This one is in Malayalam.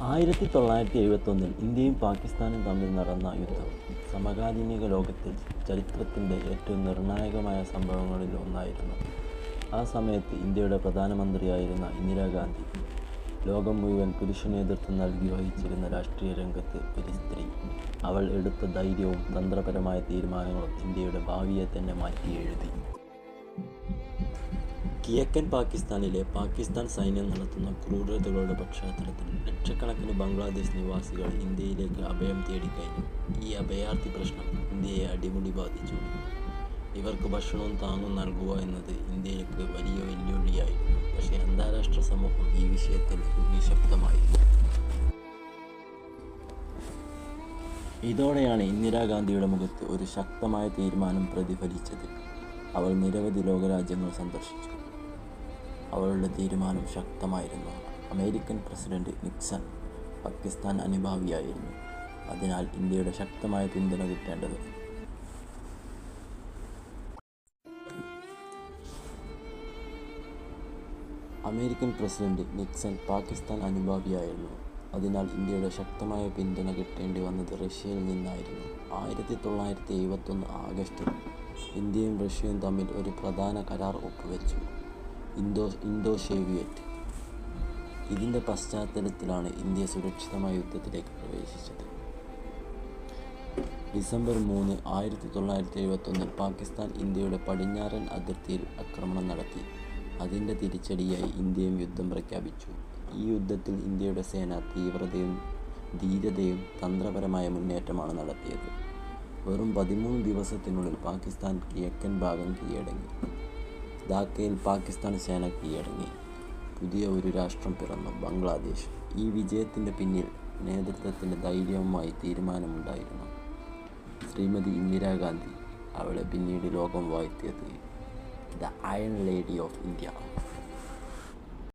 1971 ഇന്ത്യയും പാകിസ്ഥാനും തമ്മിൽ നടന്ന യുദ്ധം സമകാലീന ലോകത്തിൽ ചരിത്രത്തിൻ്റെ ഏറ്റവും നിർണായകമായ സംഭവങ്ങളിൽ ഒന്നായിരുന്നു. ആ സമയത്ത് ഇന്ത്യയുടെ പ്രധാനമന്ത്രിയായിരുന്ന ഇന്ദിരാഗാന്ധി ലോകം മുഴുവൻ പുരുഷ നേതൃത്വം നൽകി വഹിച്ചിരുന്ന രാഷ്ട്രീയ രംഗത്ത് ഒരു സ്ത്രീ. അവൾ എടുത്ത ധൈര്യവും തന്ത്രപരമായ തീരുമാനങ്ങളും ഇന്ത്യയുടെ ഭാവിയെ തന്നെ മാറ്റിയെഴുതി. കിഴക്കൻ പാകിസ്ഥാനിലെ പാകിസ്ഥാൻ സൈന്യം നടത്തുന്ന ക്രൂരതകളുടെ പശ്ചാത്തലത്തിൽ ലക്ഷക്കണക്കിന് ബംഗ്ലാദേശ് നിവാസികൾ ഇന്ത്യയിലേക്ക് അഭയം തേടിക്കഴിഞ്ഞു. ഈ അഭയാർത്ഥി പ്രശ്നം ഇന്ത്യയെ അടിമുടി ബാധിച്ചു. ഇവർക്ക് ഭക്ഷണവും താങ്ങും നൽകുക എന്നത് ഇന്ത്യയിലേക്ക് വലിയ വെല്ലുവിളിയായിരുന്നു. പക്ഷേ അന്താരാഷ്ട്ര സമൂഹം ഈ വിഷയത്തിൽ നിശബ്ദമായിരുന്നു. ഇതോടെയാണ് ഇന്ദിരാഗാന്ധിയുടെ മുഖത്ത് ഒരു ശക്തമായ തീരുമാനം പ്രതിഫലിച്ചത്. അവൾ നിരവധി ലോകരാജ്യങ്ങൾ സന്ദർശിച്ചു. അവളുടെ തീരുമാനം ശക്തമായിരുന്നു. അമേരിക്കൻ പ്രസിഡന്റ് നിക്സൺ പാകിസ്ഥാൻ അനുഭാവിയായിരുന്നു. അതിനാൽ ഇന്ത്യയുടെ ശക്തമായ പിന്തുണ കിട്ടേണ്ടത്. അമേരിക്കൻ പ്രസിഡന്റ് നിക്സൺ പാകിസ്ഥാൻ അനുഭാവിയായിരുന്നു. അതിനാൽ ഇന്ത്യയുടെ ശക്തമായ പിന്തുണ കിട്ടേണ്ടി വന്നത് റഷ്യയിൽ നിന്നായിരുന്നു. 1971 ആഗസ്റ്റിൽ ഇന്ത്യയും റഷ്യയും തമ്മിൽ ഒരു പ്രധാന കരാർ ഒപ്പുവെച്ചു, ഇന്തോ-സോവിയറ്റ്. ഇതിൻ്റെ പശ്ചാത്തലത്തിലാണ് ഇന്ത്യ സുരക്ഷിതമായ യുദ്ധത്തിലേക്ക് പ്രവേശിച്ചത്. ഡിസംബർ 3, 1971 പാകിസ്ഥാൻ ഇന്ത്യയുടെ പടിഞ്ഞാറൻ അതിർത്തിയിൽ ആക്രമണം നടത്തി. അതിൻ്റെ തിരിച്ചടിയായി ഇന്ത്യയും യുദ്ധം പ്രഖ്യാപിച്ചു. ഈ യുദ്ധത്തിൽ ഇന്ത്യയുടെ സേന ധീരതയും തന്ത്രപരമായ മുന്നേറ്റമാണ് നടത്തിയത്. വെറും 13 ദിവസത്തിനുള്ളിൽ പാകിസ്ഥാൻ കിഴക്കൻ ഭാഗം കീഴടങ്ങി. ധാക്കയിൽ പാകിസ്ഥാൻ സേന കീഴടങ്ങി. പുതിയ ഒരു രാഷ്ട്രം പിറന്നു, ബംഗ്ലാദേശ്. ഈ വിജയത്തിൻ്റെ പിന്നിൽ നേതൃത്വത്തിൻ്റെ ധൈര്യവുമായി തീരുമാനമുണ്ടായിരുന്നു. ശ്രീമതി ഇന്ദിരാഗാന്ധി, അവളെ പിന്നീട് ലോകം വാഴ്ത്തിയത് the iron lady of India.